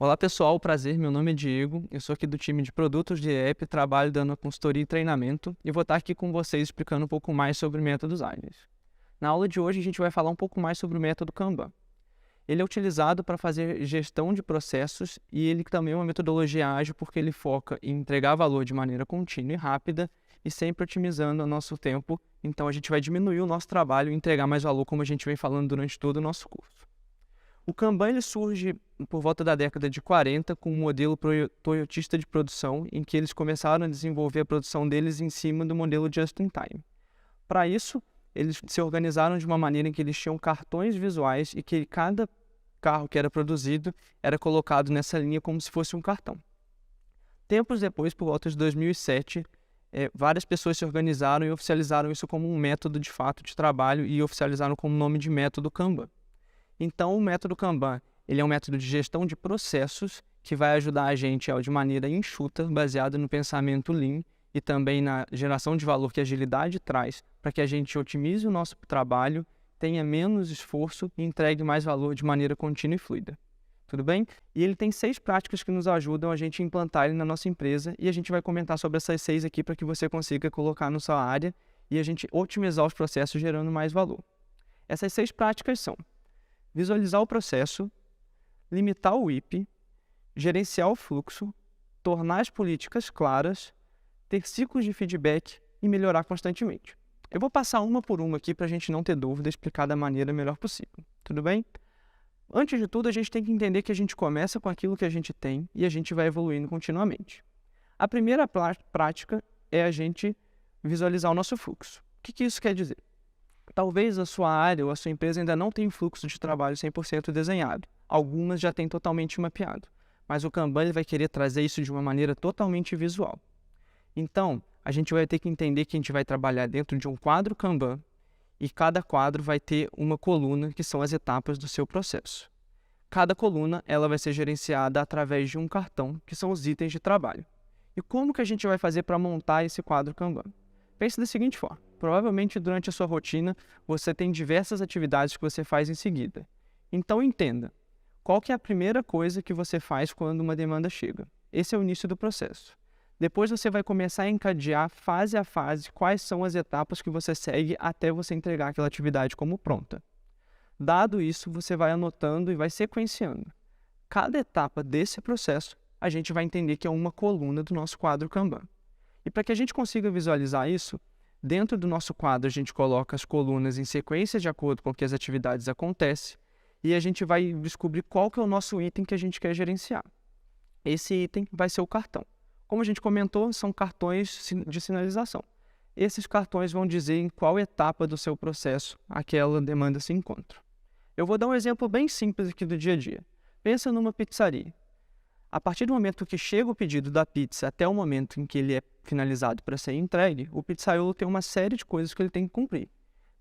Olá pessoal, prazer, meu nome é Diego, eu sou aqui do time de produtos de app, trabalho dando consultoria e treinamento e vou estar aqui com vocês explicando um pouco mais sobre métodos ágeis. Na aula de hoje a gente vai falar um pouco mais sobre o método Kanban. Ele é utilizado para fazer gestão de processos e ele também é uma metodologia ágil porque ele foca em entregar valor de maneira contínua e rápida e sempre otimizando o nosso tempo, então a gente vai diminuir o nosso trabalho e entregar mais valor como a gente vem falando durante todo o nosso curso. O Kanban ele surge por volta da década de 40 com um modelo toyotista de produção, em que eles começaram a desenvolver a produção deles em cima do modelo just-in-time. Para isso, eles se organizaram de uma maneira em que eles tinham cartões visuais e que cada carro que era produzido era colocado nessa linha como se fosse um cartão. Tempos depois, por volta de 2007, várias pessoas se organizaram e oficializaram isso como um método de fato de trabalho e oficializaram como nome de método Kanban. Então, o método Kanban ele é um método de gestão de processos que vai ajudar a gente de maneira enxuta, baseado no pensamento Lean e também na geração de valor que a agilidade traz, para que a gente otimize o nosso trabalho, tenha menos esforço e entregue mais valor de maneira contínua e fluida. Tudo bem? E ele tem 6 práticas que nos ajudam a gente a implantar ele na nossa empresa e a gente vai comentar sobre essas 6 aqui para que você consiga colocar na sua área e a gente otimizar os processos gerando mais valor. Essas 6 práticas são: visualizar o processo, limitar o WIP, gerenciar o fluxo, tornar as políticas claras, ter ciclos de feedback e melhorar constantemente. Eu vou passar uma por uma aqui para a gente não ter dúvida e explicar da maneira melhor possível. Tudo bem? Antes de tudo, a gente tem que entender que a gente começa com aquilo que a gente tem e a gente vai evoluindo continuamente. A primeira prática é a gente visualizar o nosso fluxo. O que isso quer dizer? Talvez a sua área ou a sua empresa ainda não tenha um fluxo de trabalho 100% desenhado. Algumas já têm totalmente mapeado. Mas o Kanban ele vai querer trazer isso de uma maneira totalmente visual. Então, a gente vai ter que entender que a gente vai trabalhar dentro de um quadro Kanban e cada quadro vai ter uma coluna que são as etapas do seu processo. Cada coluna ela vai ser gerenciada através de um cartão, que são os itens de trabalho. E como que a gente vai fazer para montar esse quadro Kanban? Pense da seguinte forma: provavelmente durante a sua rotina você tem diversas atividades que você faz em seguida. Então entenda, qual que é a primeira coisa que você faz quando uma demanda chega? Esse é o início do processo. Depois você vai começar a encadear fase a fase quais são as etapas que você segue até você entregar aquela atividade como pronta. Dado isso, você vai anotando e vai sequenciando. Cada etapa desse processo, a gente vai entender que é uma coluna do nosso quadro Kanban. E para que a gente consiga visualizar isso, dentro do nosso quadro a gente coloca as colunas em sequência de acordo com que as atividades acontecem e a gente vai descobrir qual que é o nosso item que a gente quer gerenciar. Esse item vai ser o cartão. Como a gente comentou, são cartões de sinalização. Esses cartões vão dizer em qual etapa do seu processo aquela demanda se encontra. Eu vou dar um exemplo bem simples aqui do dia a dia. Pensa numa pizzaria. A partir do momento que chega o pedido da pizza até o momento em que ele é finalizado para ser entregue, o pizzaiolo tem uma série de coisas que ele tem que cumprir.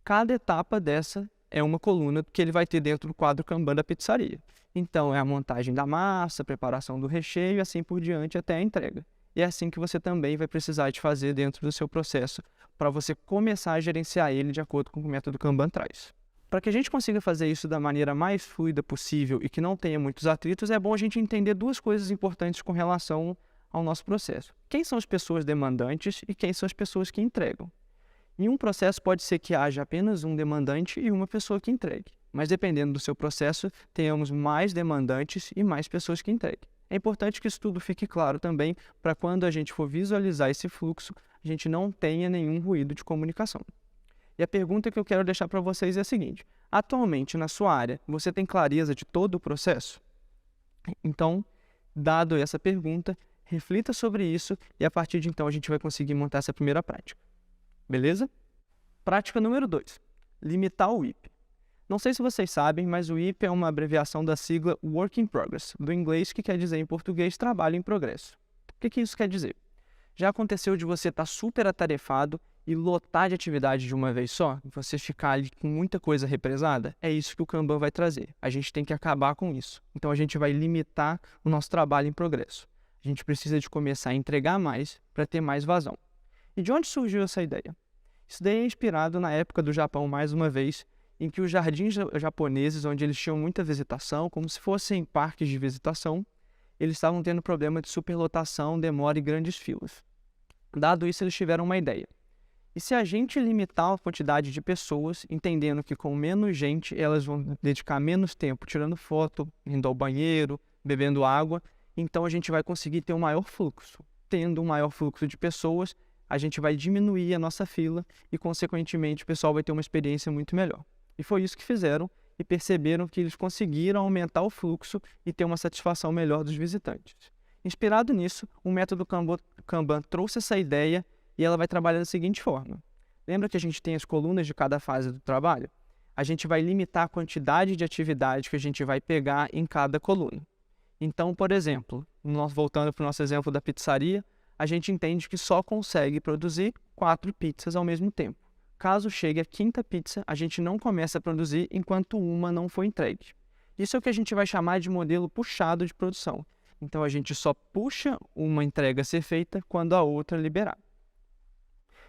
Cada etapa dessa é uma coluna que ele vai ter dentro do quadro Kanban da pizzaria. Então, é a montagem da massa, a preparação do recheio e assim por diante até a entrega. E é assim que você também vai precisar de fazer dentro do seu processo para você começar a gerenciar ele de acordo com o que o método Kanban traz. Para que a gente consiga fazer isso da maneira mais fluida possível e que não tenha muitos atritos, é bom a gente entender 2 coisas importantes com relação ao nosso processo. Quem são as pessoas demandantes e quem são as pessoas que entregam? Em um processo pode ser que haja apenas um demandante e uma pessoa que entregue, mas dependendo do seu processo, tenhamos mais demandantes e mais pessoas que entreguem. É importante que isso tudo fique claro também para quando a gente for visualizar esse fluxo, a gente não tenha nenhum ruído de comunicação. E a pergunta que eu quero deixar para vocês é a seguinte: atualmente, na sua área, você tem clareza de todo o processo? Então, dado essa pergunta, reflita sobre isso e a partir de então a gente vai conseguir montar essa primeira prática. Beleza? Prática número 2. Limitar o WIP. Não sei se vocês sabem, mas o WIP é uma abreviação da sigla Work in Progress, do inglês que quer dizer em português Trabalho em Progresso. O que isso quer dizer? Já aconteceu de você estar super atarefado e lotar de atividade de uma vez só? Você ficar ali com muita coisa represada? É isso que o Kanban vai trazer. A gente tem que acabar com isso. Então a gente vai limitar o nosso trabalho em progresso. A gente precisa de começar a entregar mais para ter mais vazão. E de onde surgiu essa ideia? Isso daí é inspirado na época do Japão, mais uma vez, em que os jardins japoneses, onde eles tinham muita visitação, como se fossem parques de visitação, eles estavam tendo problema de superlotação, demora e grandes filas. Dado isso, eles tiveram uma ideia. E se a gente limitar a quantidade de pessoas, entendendo que com menos gente elas vão dedicar menos tempo tirando foto, indo ao banheiro, bebendo água, então a gente vai conseguir ter um maior fluxo. Tendo um maior fluxo de pessoas, a gente vai diminuir a nossa fila e, consequentemente, o pessoal vai ter uma experiência muito melhor. E foi isso que fizeram e perceberam que eles conseguiram aumentar o fluxo e ter uma satisfação melhor dos visitantes. Inspirado nisso, o método Kanban trouxe essa ideia e ela vai trabalhar da seguinte forma. Lembra que a gente tem as colunas de cada fase do trabalho? A gente vai limitar a quantidade de atividade que a gente vai pegar em cada coluna. Então, por exemplo, voltando para o nosso exemplo da pizzaria, a gente entende que só consegue produzir 4 pizzas ao mesmo tempo. Caso chegue a 5ª pizza, a gente não começa a produzir enquanto uma não for entregue. Isso é o que a gente vai chamar de modelo puxado de produção. Então, a gente só puxa uma entrega a ser feita quando a outra liberar.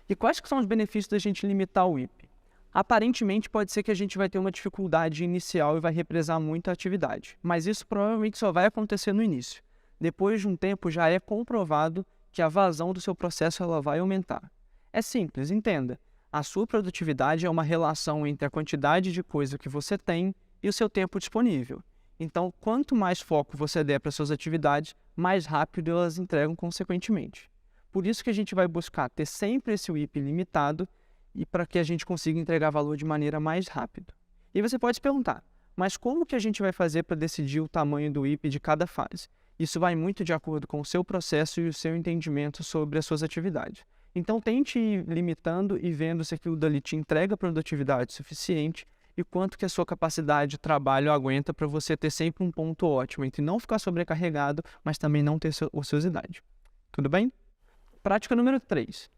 E quais que são os benefícios da gente limitar o WIP? Aparentemente, pode ser que a gente vai ter uma dificuldade inicial e vai represar muita atividade. Mas isso provavelmente só vai acontecer no início. Depois de um tempo, já é comprovado que a vazão do seu processo ela vai aumentar. É simples, entenda. A sua produtividade é uma relação entre a quantidade de coisa que você tem e o seu tempo disponível. Então, quanto mais foco você der para suas atividades, mais rápido elas entregam consequentemente. Por isso que a gente vai buscar ter sempre esse WIP limitado e para que a gente consiga entregar valor de maneira mais rápida. E você pode se perguntar, mas como que a gente vai fazer para decidir o tamanho do WIP de cada fase? Isso vai muito de acordo com o seu processo e o seu entendimento sobre as suas atividades. Então, tente ir limitando e vendo se aquilo dali te entrega produtividade suficiente e quanto que a sua capacidade de trabalho aguenta para você ter sempre um ponto ótimo entre não ficar sobrecarregado, mas também não ter ociosidade. Tudo bem? Prática número 3.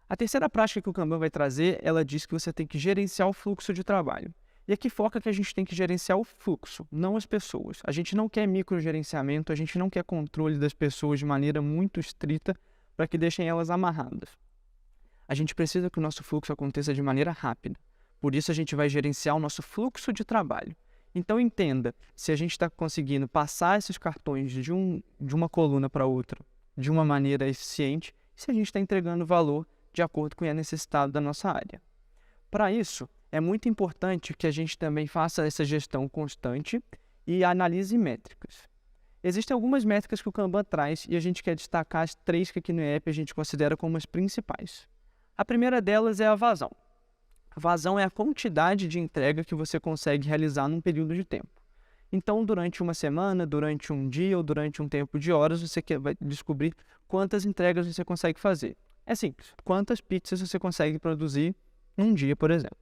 A terceira prática que o Kanban vai trazer, ela diz que você tem que gerenciar o fluxo de trabalho. E aqui foca que a gente tem que gerenciar o fluxo, não as pessoas. A gente não quer microgerenciamento, a gente não quer controle das pessoas de maneira muito estrita para que deixem elas amarradas. A gente precisa que o nosso fluxo aconteça de maneira rápida. Por isso a gente vai gerenciar o nosso fluxo de trabalho. Então entenda, se a gente está conseguindo passar esses cartões de uma coluna para outra de uma maneira eficiente, se a gente está entregando valor de acordo com o que é necessitado da nossa área. Para isso, é muito importante que a gente também faça essa gestão constante e analise métricas. Existem algumas métricas que o Kanban traz e a gente quer destacar as 3 que aqui no IEP a gente considera como as principais. A primeira delas é a vazão. A vazão é a quantidade de entrega que você consegue realizar num período de tempo. Então, durante uma semana, durante um dia ou durante um tempo de horas, você vai descobrir quantas entregas você consegue fazer. É simples. Quantas pizzas você consegue produzir num dia, por exemplo.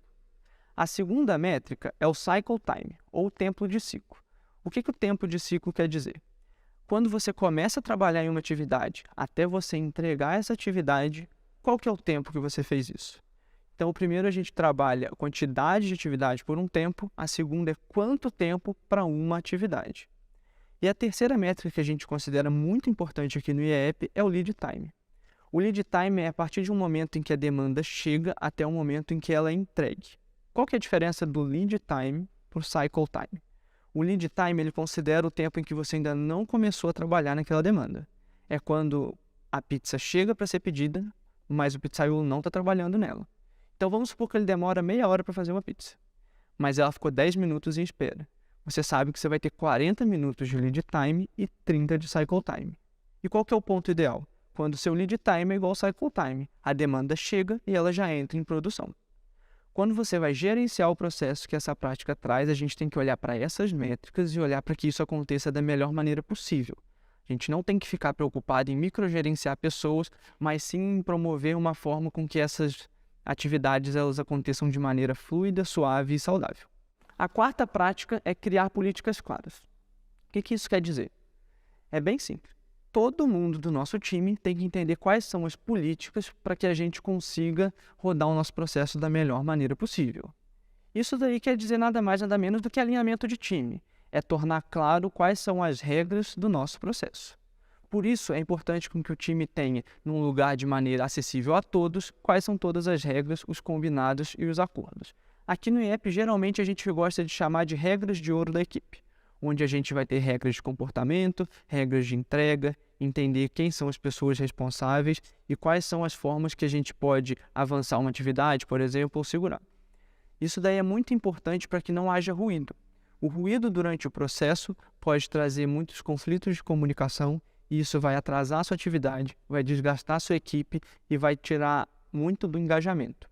A segunda métrica é o cycle time, ou tempo de ciclo. O que o tempo de ciclo quer dizer? Quando você começa a trabalhar em uma atividade, até você entregar essa atividade, qual que é o tempo que você fez isso? Então, o primeiro a gente trabalha a quantidade de atividade por um tempo, a segunda é quanto tempo para uma atividade. E a terceira métrica que a gente considera muito importante aqui no IEP é o lead time. O lead time é a partir de um momento em que a demanda chega até o momento em que ela é entregue. Qual que é a diferença do lead time para o cycle time? O lead time ele considera o tempo em que você ainda não começou a trabalhar naquela demanda. É quando a pizza chega para ser pedida, mas o pizzaiolo não está trabalhando nela. Então vamos supor que ele demora meia hora para fazer uma pizza, mas ela ficou 10 minutos em espera. Você sabe que você vai ter 40 minutos de lead time e 30 de cycle time. E qual que é o ponto ideal? Quando o seu lead time é igual ao cycle time. A demanda chega e ela já entra em produção. Quando você vai gerenciar o processo que essa prática traz, a gente tem que olhar para essas métricas e olhar para que isso aconteça da melhor maneira possível. A gente não tem que ficar preocupado em microgerenciar pessoas, mas sim em promover uma forma com que essas atividades elas aconteçam de maneira fluida, suave e saudável. A quarta prática é criar políticas claras. O que isso quer dizer? É bem simples. Todo mundo do nosso time tem que entender quais são as políticas para que a gente consiga rodar o nosso processo da melhor maneira possível. Isso daí quer dizer nada mais nada menos do que alinhamento de time. É tornar claro quais são as regras do nosso processo. Por isso, é importante que o time tenha, num lugar de maneira acessível a todos, quais são todas as regras, os combinados e os acordos. Aqui no IEP, geralmente, a gente gosta de chamar de regras de ouro da equipe. onde a gente vai ter regras de comportamento, regras de entrega, entender quem são as pessoas responsáveis e quais são as formas que a gente pode avançar uma atividade, por exemplo, ou segurar. Isso daí é muito importante para que não haja ruído. O ruído durante o processo pode trazer muitos conflitos de comunicação e isso vai atrasar a sua atividade, vai desgastar a sua equipe e vai tirar muito do engajamento.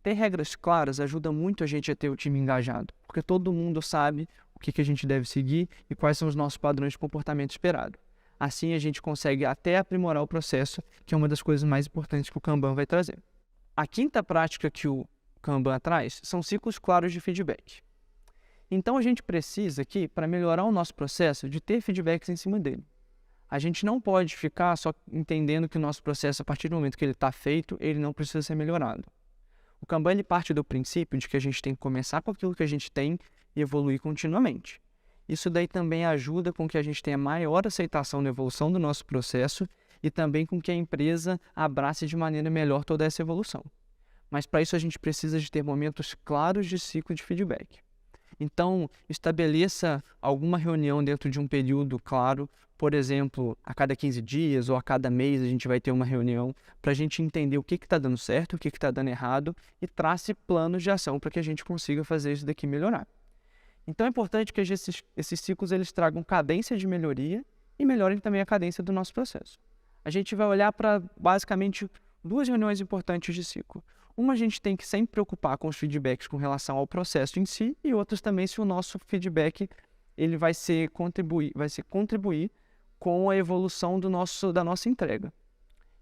Ter regras claras ajuda muito a gente a ter o time engajado, porque todo mundo sabe o que a gente deve seguir e quais são os nossos padrões de comportamento esperado. Assim a gente consegue até aprimorar o processo, que é uma das coisas mais importantes que o Kanban vai trazer. A quinta prática que o Kanban traz são ciclos claros de feedback. Então a gente precisa aqui, para melhorar o nosso processo, de ter feedbacks em cima dele. A gente não pode ficar só entendendo que o nosso processo, a partir do momento que ele está feito, ele não precisa ser melhorado. O Kanban ele parte do princípio de que a gente tem que começar com aquilo que a gente tem e evoluir continuamente. Isso daí também ajuda com que a gente tenha maior aceitação na evolução do nosso processo e também com que a empresa abrace de maneira melhor toda essa evolução. Mas para isso a gente precisa de ter momentos claros de ciclo de feedback. Então, estabeleça alguma reunião dentro de um período claro, por exemplo, a cada 15 dias ou a cada mês a gente vai ter uma reunião para a gente entender o que está dando certo, o que está dando errado e trace planos de ação para que a gente consiga fazer isso daqui melhorar. Então é importante que esses ciclos eles tragam cadência de melhoria e melhorem também a cadência do nosso processo. A gente vai olhar para basicamente duas reuniões importantes de ciclo. Uma, a gente tem que sempre preocupar com os feedbacks com relação ao processo em si e outras também se o nosso feedback ele vai contribuir com a evolução da nossa entrega.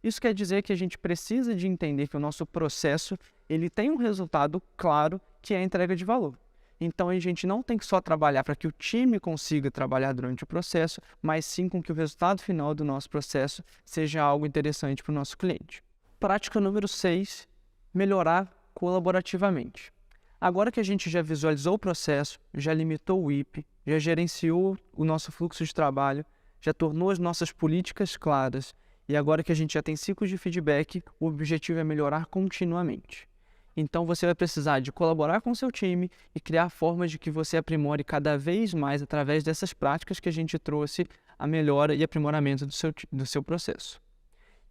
Isso quer dizer que a gente precisa de entender que o nosso processo ele tem um resultado claro que é a entrega de valor. Então a gente não tem que só trabalhar para que o time consiga trabalhar durante o processo, mas sim com que o resultado final do nosso processo seja algo interessante para o nosso cliente. Prática número 6. Melhorar colaborativamente. Agora que a gente já visualizou o processo, já limitou o IP, já gerenciou o nosso fluxo de trabalho, já tornou as nossas políticas claras e agora que a gente já tem ciclos de feedback, o objetivo é melhorar continuamente. Então você vai precisar de colaborar com o seu time e criar formas de que você aprimore cada vez mais através dessas práticas que a gente trouxe a melhora e aprimoramento do seu processo.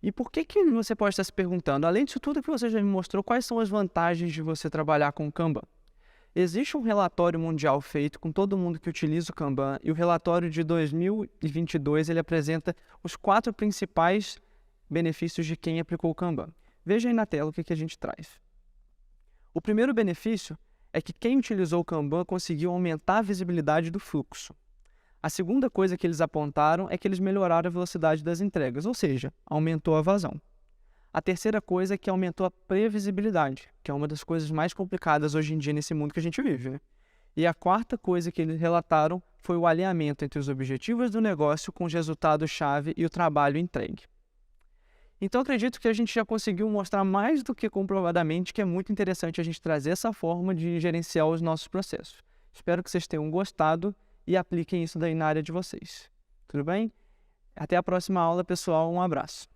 E por que você pode estar se perguntando, além disso tudo que você já me mostrou, quais são as vantagens de você trabalhar com o Kanban? Existe um relatório mundial feito com todo mundo que utiliza o Kanban e o relatório de 2022 ele apresenta os 4 principais benefícios de quem aplicou o Kanban. Veja aí na tela o que a gente traz. O primeiro benefício é que quem utilizou o Kanban conseguiu aumentar a visibilidade do fluxo. A segunda coisa que eles apontaram é que eles melhoraram a velocidade das entregas, ou seja, aumentou a vazão. A terceira coisa é que aumentou a previsibilidade, que é uma das coisas mais complicadas hoje em dia nesse mundo que a gente vive, né? E a quarta coisa que eles relataram foi o alinhamento entre os objetivos do negócio com os resultados-chave e o trabalho entregue. Então, acredito que a gente já conseguiu mostrar mais do que comprovadamente que é muito interessante a gente trazer essa forma de gerenciar os nossos processos. Espero que vocês tenham gostado e apliquem isso daí na área de vocês. Tudo bem? Até a próxima aula, pessoal. Um abraço.